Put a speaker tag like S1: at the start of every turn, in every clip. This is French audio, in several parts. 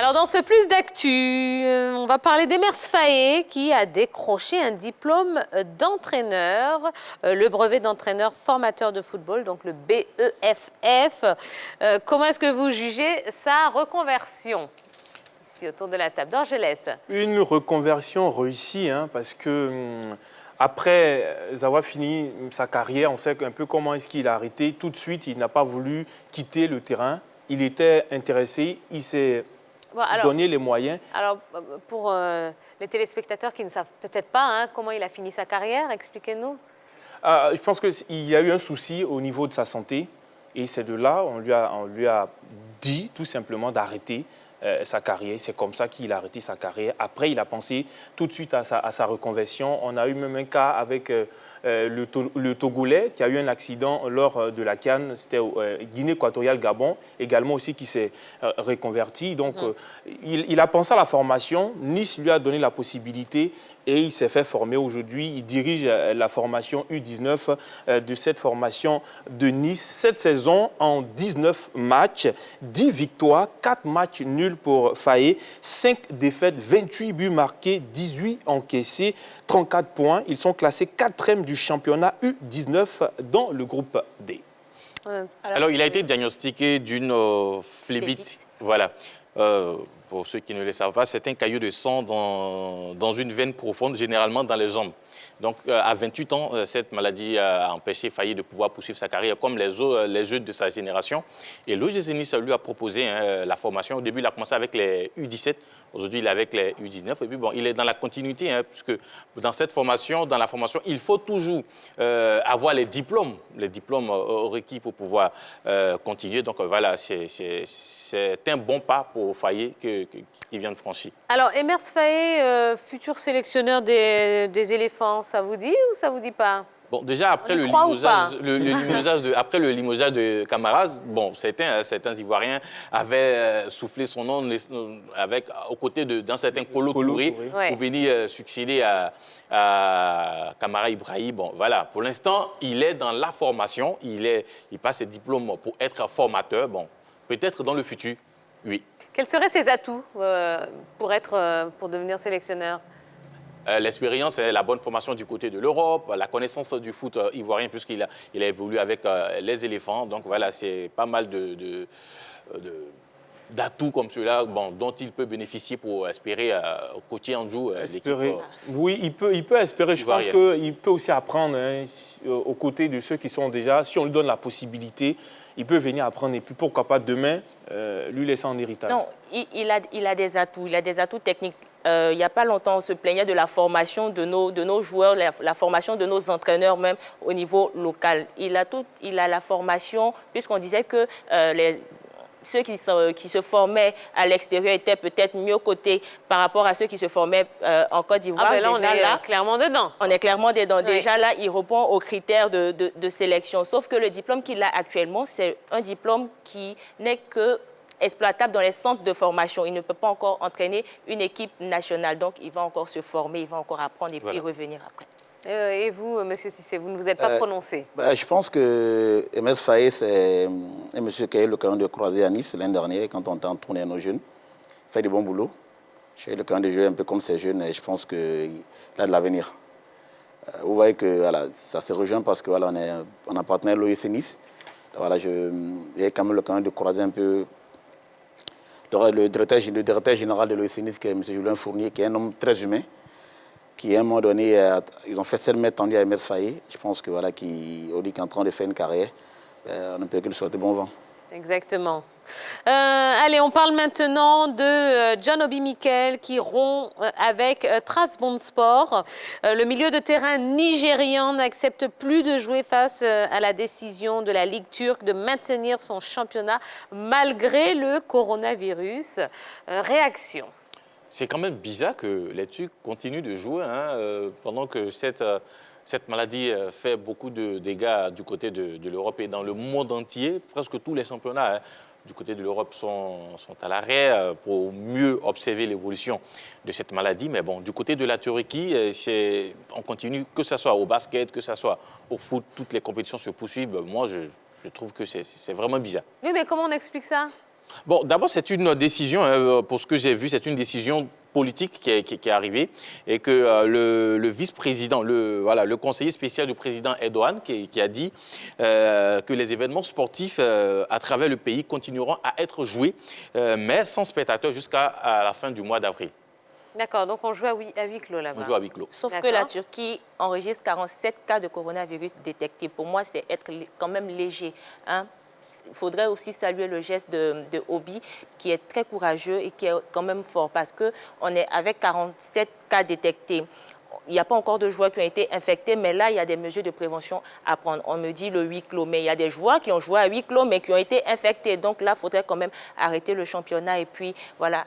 S1: Alors, dans ce plus d'actu, on va parler d'Emers Faé qui a décroché un diplôme d'entraîneur, le brevet d'entraîneur formateur de football, donc le BEFF. Comment est-ce que vous jugez sa reconversion? Ici, autour de la table d'Angelès.
S2: Une reconversion réussie, parce que après avoir fini sa carrière, on sait un peu comment est-ce qu'il a arrêté. Tout de suite, il n'a pas voulu quitter le terrain. Il était intéressé, il s'est donné les moyens.
S1: Alors, pour les téléspectateurs qui ne savent peut-être pas comment il a fini sa carrière, expliquez-nous.
S2: Je pense qu'il y a eu un souci au niveau de sa santé. Et c'est de là, on lui a dit tout simplement d'arrêter sa carrière. C'est comme ça qu'il a arrêté sa carrière. Après, il a pensé tout de suite à sa reconversion. On a eu même un cas avec le Togolais qui a eu un accident lors de la CAN. C'était Guinée équatoriale, Gabon, également aussi qui s'est reconverti. Donc, il a pensé à la formation. Nice lui a donné la possibilité et il s'est fait former aujourd'hui. Il dirige la formation U19 de cette formation de Nice. Cette saison, en 19 matchs, 10 victoires, 4 matchs nuls pour Faé, 5 défaites, 28 buts marqués, 18 encaissés, 34 points. Ils sont classés 4e du championnat U19 dans le groupe D.
S3: Alors, il a été diagnostiqué d'une phlébite. Voilà. Pour ceux qui ne le savent pas, c'est un caillot de sang dans une veine profonde, généralement dans les jambes. Donc, à 28 ans, cette maladie a empêché Faye de pouvoir poursuivre sa carrière comme les jeunes de sa génération. Et l'OGC Nice lui a proposé la formation. Au début, il a commencé avec les U17. Aujourd'hui, il est avec les U19. Et puis, bon, il est dans la continuité, puisque dans cette formation, dans la formation, il faut toujours avoir les diplômes requis pour pouvoir continuer. Donc, voilà, c'est un bon pas pour Faye qui vient de franchir.
S1: Alors, Emers Faé, futur sélectionneur des éléphants, ça vous dit ou ça vous dit pas?
S3: Bon, déjà, après le limogeage de Camaras, bon, certains Ivoiriens avaient soufflé son nom aux côtés d'un certain Kolo Touré pour venir succéder à Camara Ibrahim. Bon, voilà, pour l'instant, il est dans la formation, il passe ses diplômes pour être formateur. Bon, peut-être dans le futur, oui.
S1: Quels seraient ses atouts pour devenir sélectionneur?
S3: L'expérience et la bonne formation du côté de l'Europe, la connaissance du foot ivoirien puisqu'il a évolué avec les éléphants. Donc voilà, c'est pas mal d'atouts comme ceux-là dont il peut bénéficier pour espérer coacher en joue l'équipe.
S2: Oui, il peut espérer. Je pense qu'il peut aussi apprendre aux côtés de ceux qui sont déjà, si on lui donne la possibilité, il peut venir apprendre et puis pourquoi pas demain lui laisser en héritage.
S4: Non, il a des atouts techniques. Il n'y a pas longtemps, on se plaignait de la formation de nos joueurs, la formation de nos entraîneurs même au niveau local. Il a la formation, puisqu'on disait que ceux qui se formaient à l'extérieur étaient peut-être mieux cotés par rapport à ceux qui se formaient en Côte d'Ivoire.
S1: Là, on est clairement dedans.
S4: On est clairement dedans.
S1: Oui.
S4: Déjà là, il répond aux critères de sélection. Sauf que le diplôme qu'il a actuellement, c'est un diplôme qui n'est que exploitable dans les centres de formation. Il ne peut pas encore entraîner une équipe nationale. Donc, il va encore se former, il va encore apprendre et puis revenir après.
S1: Et vous, M. Cissé, vous ne vous êtes pas prononcé?
S5: Je pense que Emers Faé, c'est un monsieur qui a eu l'occasion de croiser à Nice l'année dernière quand on était en tournée à nos jeunes. Il fait du bon boulot. J'ai eu l'occasion de jouer un peu comme ces jeunes et je pense qu'il a de l'avenir. Vous voyez que voilà, ça se rejoint parce que voilà, on appartenait à l'OGC Nice. Voilà, j'ai quand même l'occasion de croiser un peu le directeur général de l'OGC Nice, qui est M. Julien Fournier, qui est un homme très humain, qui à un moment donné, ils ont fait tellement tendu à Emers Faé. Je pense que voilà, qu'il est en train de faire une carrière. On ne peut que lui souhaiter bon vent.
S1: Exactement. Allez, on parle maintenant de John Obi Mikel qui rompt avec Trabzonspor. Le milieu de terrain nigérian n'accepte plus de jouer face à la décision de la Ligue turque de maintenir son championnat malgré le coronavirus. Réaction.
S3: C'est quand même bizarre que les Turcs continuent de jouer pendant que cette maladie fait beaucoup de dégâts du côté de l'Europe et dans le monde entier. Presque tous les championnats du côté de l'Europe sont à l'arrêt pour mieux observer l'évolution de cette maladie. Mais bon, du côté de la Turquie, on continue, que ce soit au basket, que ce soit au foot, toutes les compétitions se poursuivent. Moi, je trouve que c'est vraiment bizarre.
S1: Oui, mais comment on explique ça?
S3: Bon, d'abord, c'est une décision, hein, pour ce que j'ai vu, c'est une décision politique qui est arrivée et que le vice-président, le conseiller spécial du président Erdogan qui a dit que les événements sportifs à travers le pays continueront à être joués, mais sans spectateurs jusqu'à la fin du mois d'avril.
S1: D'accord, donc on joue à huis clos là-bas.
S3: On joue à huis clos.
S4: Sauf que la Turquie enregistre 47 cas de coronavirus détectés. Pour moi, c'est être quand même léger, hein. Il faudrait aussi saluer le geste de Obi, qui est très courageux et qui est quand même fort, parce qu'on est avec 47 cas détectés. Il n'y a pas encore de joueurs qui ont été infectés, mais là, il y a des mesures de prévention à prendre. On me dit le huis clos, mais il y a des joueurs qui ont joué à huis clos, mais qui ont été infectés. Donc là, il faudrait quand même arrêter le championnat et puis, voilà...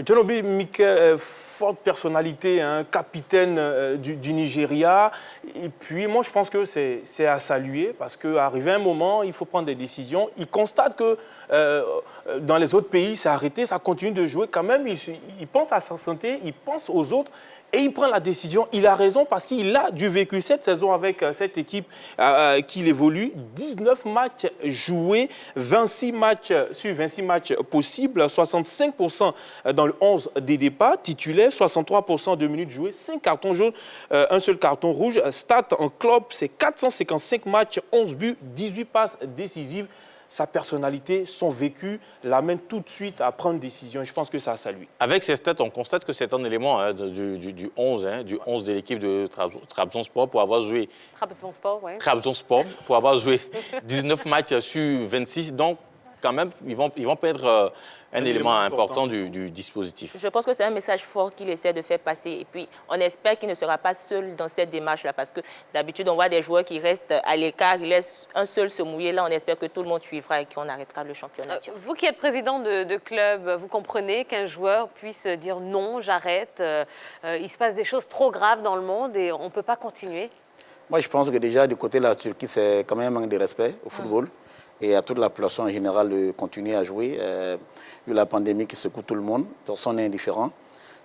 S2: Djanobi Mikel, forte personnalité, hein, capitaine du Nigeria. Et puis, moi, je pense que c'est à saluer parce qu'arrivé un moment, il faut prendre des décisions. Il constate que dans les autres pays, c'est arrêté, ça continue de jouer quand même. Il pense à sa santé, il pense aux autres. Et il prend la décision. Il a raison parce qu'il a du vécu cette saison avec cette équipe qu'il évolue. 19 matchs joués, 26 matchs sur 26 matchs possibles, 65% dans le 11 des départs, titulaire, 63% de minutes jouées, 5 cartons jaunes, un seul carton rouge. Stat en club, c'est 455 matchs, 11 buts, 18 passes décisives. Sa personnalité, son vécu l'amène tout de suite à prendre des décisions. Je pense que ça a salué.
S3: Avec ces stats, on constate que c'est un élément du 11, du 11 de l'équipe de Trabzonspor pour avoir joué...
S1: Trabzonspor, oui.
S3: Trabzonspor, pour avoir joué 19 matchs sur 26. Donc, quand même, ils vont perdre un élément important du dispositif.
S4: Je pense que c'est un message fort qu'il essaie de faire passer. Et puis, on espère qu'il ne sera pas seul dans cette démarche-là. Parce que d'habitude, on voit des joueurs qui restent à l'écart, ils laissent un seul se mouiller. Là, on espère que tout le monde suivra et qu'on arrêtera le championnat.
S1: Vous qui êtes président de club, vous comprenez qu'un joueur puisse dire non, j'arrête. Il se passe des choses trop graves dans le monde et on ne peut pas continuer.
S5: Moi, je pense que déjà, du côté de la Turquie, c'est quand même un manque de respect au football. Et à toute la population en général de continuer à jouer. Vu la pandémie qui secoue tout le monde, personne n'est indifférent.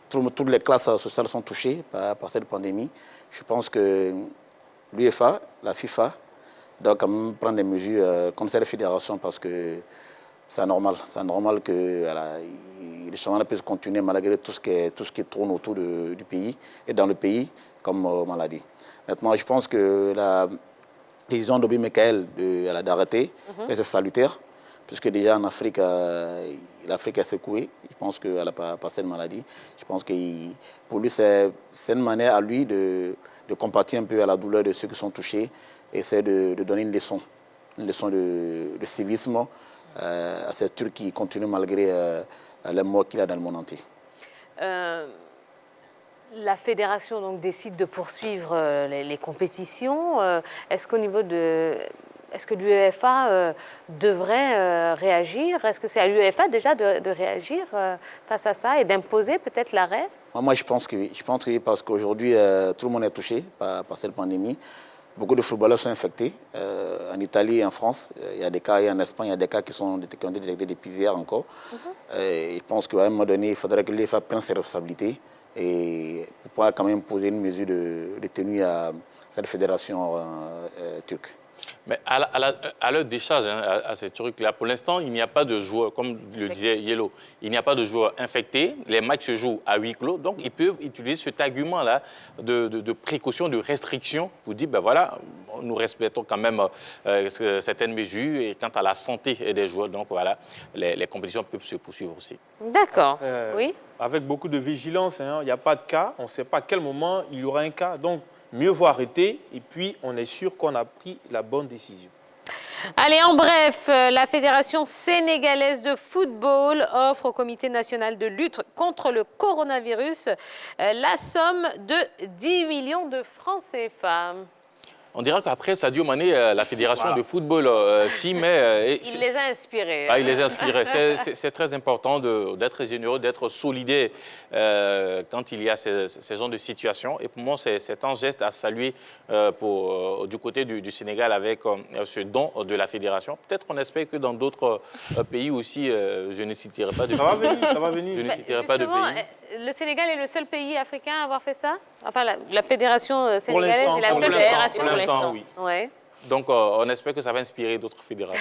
S5: Toutes les classes sociales sont touchées par cette pandémie. Je pense que l'UEFA, la FIFA, doit quand même prendre des mesures contre cette fédération parce que c'est anormal. C'est anormal que voilà, les championnats puissent continuer malgré tout ce qui tourne autour du pays et dans le pays comme maladie. Maintenant, je pense que la décision d'Obi Mikel d'arrêter, c'est salutaire, puisque déjà en Afrique, l'Afrique est secouée. Je pense qu'elle n'a pas passé de maladie. Je pense que pour lui, c'est une manière à lui de compatir un peu à la douleur de ceux qui sont touchés et c'est de donner une leçon de civisme à ces Turcs qui continuent malgré les morts qu'il y a dans le monde entier.
S1: La fédération donc, décide de poursuivre les compétitions. Est-ce qu'au niveau de... Est-ce que l'UEFA devrait réagir? Est-ce que c'est à l'UEFA déjà de réagir face à ça et d'imposer peut-être l'arrêt?
S5: Moi, je pense que oui. Je pense que oui, parce qu'aujourd'hui, tout le monde est touché par cette pandémie. Beaucoup de footballeurs sont infectés. En Italie et en France, il y a des cas, et en Espagne, il y a des cas qui ont été détectés depuis hier encore. Et je pense qu'à un moment donné, il faudrait que l'UEFA prenne ses responsabilités et pour pouvoir quand même poser une mesure de tenue à cette fédération turque.
S3: Mais à leur décharge, hein, à ces trucs-là, pour l'instant, il n'y a pas de joueurs, comme le disait Yellow, il n'y a pas de joueurs infectés. Les matchs se jouent à huis clos. Donc, ils peuvent utiliser cet argument-là de précaution, de restriction pour dire, ben voilà, nous respectons quand même certaines mesures et quant à la santé des joueurs, donc voilà, les compétitions peuvent se poursuivre aussi.
S1: D'accord, oui.
S2: Avec beaucoup de vigilance, hein, il n'y a pas de cas. On ne sait pas à quel moment il y aura un cas. Donc, mieux vaut arrêter et puis on est sûr qu'on a pris la bonne décision.
S1: Allez, en bref, la Fédération sénégalaise de football offre au Comité national de lutte contre le coronavirus la somme de 10 millions de francs CFA.
S3: On dira qu'après Sadio Mané, la fédération de football s'y met.
S1: Il les a inspirés.
S3: Il les a inspirés. C'est très important d'être généreux, d'être solidaire quand il y a ces genres de situations. Et pour moi, c'est un geste à saluer du côté du Sénégal avec ce don de la fédération. Peut-être qu'on espère que dans d'autres pays aussi, je ne citerai pas de pays.
S2: Ça va venir.
S3: Je ne citerai pas de pays.
S1: Le Sénégal est le seul pays africain à avoir fait ça? Enfin, la fédération sénégalaise est la seule fédération
S2: pour l'instant, oui.
S1: Ouais.
S3: Donc, on espère que ça va inspirer d'autres fédérations.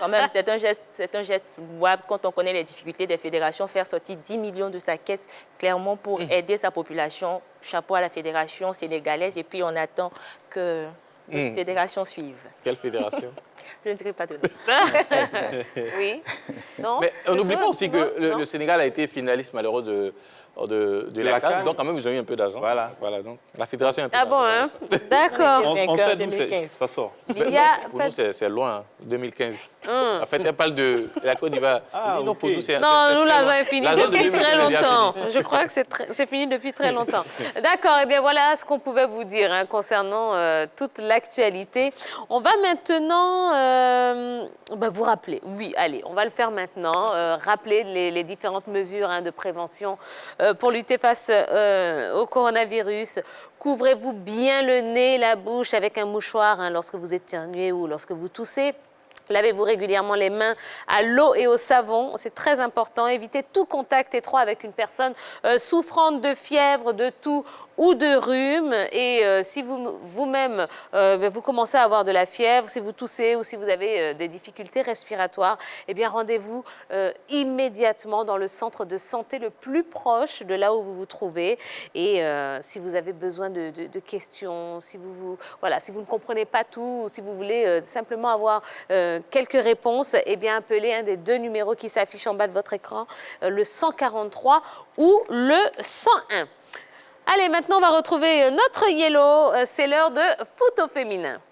S4: Quand même, c'est un geste louable quand on connaît les difficultés des fédérations. Faire sortir 10 millions de sa caisse, clairement, pour aider sa population. Chapeau à la fédération sénégalaise. Et puis, on attend que d'autres fédérations suivent.
S3: Quelle fédération?
S4: Je ne dirai pas de nom.
S1: Oui. Non.
S3: Mais on n'oublie pas aussi que le Sénégal a été finaliste malheureux de la CAN. Donc, quand même, ils ont eu un peu d'argent.
S2: Voilà.
S3: Donc, la fédération a un peu
S1: Ah
S3: d'argent.
S1: bon, hein? D'accord.
S2: On sait d'où
S4: 2015.
S2: ça sort.
S1: Il y a...
S3: Pour nous, c'est loin, hein, 2015. En fait, elle parle de la Côte d'Ivoire.
S2: Ah,
S3: Non, pour
S2: ok.
S3: nous, c'est
S1: Non,
S3: c'est
S1: nous,
S3: très
S1: l'argent
S3: loin.
S1: est fini
S3: L'argent de
S1: depuis
S3: 2015
S1: très
S3: est déjà
S1: longtemps.
S3: fini.
S1: Je crois que c'est fini depuis très longtemps. D'accord, et bien voilà ce qu'on pouvait vous dire hein, concernant toute l'actualité. On va maintenant vous rappeler. Oui, allez, on va le faire maintenant. Rappeler les différentes mesures hein, de prévention pour lutter face au coronavirus. Couvrez-vous bien le nez, la bouche avec un mouchoir hein, lorsque vous éternuez ou lorsque vous toussez. Lavez-vous régulièrement les mains à l'eau et au savon, c'est très important. Évitez tout contact étroit avec une personne souffrante de fièvre, de toux ou de rhume. Et si vous-même, vous commencez à avoir de la fièvre, si vous toussez ou si vous avez des difficultés respiratoires, eh bien rendez-vous immédiatement dans le centre de santé le plus proche de là où vous vous trouvez. Et si vous avez besoin de questions, si vous ne comprenez pas tout, ou si vous voulez simplement avoir quelques réponses, eh bien appelez un des 2 numéros qui s'affichent en bas de votre écran, le 143 ou le 101. Allez, maintenant on va retrouver notre Yellow, c'est l'heure de foot au féminin.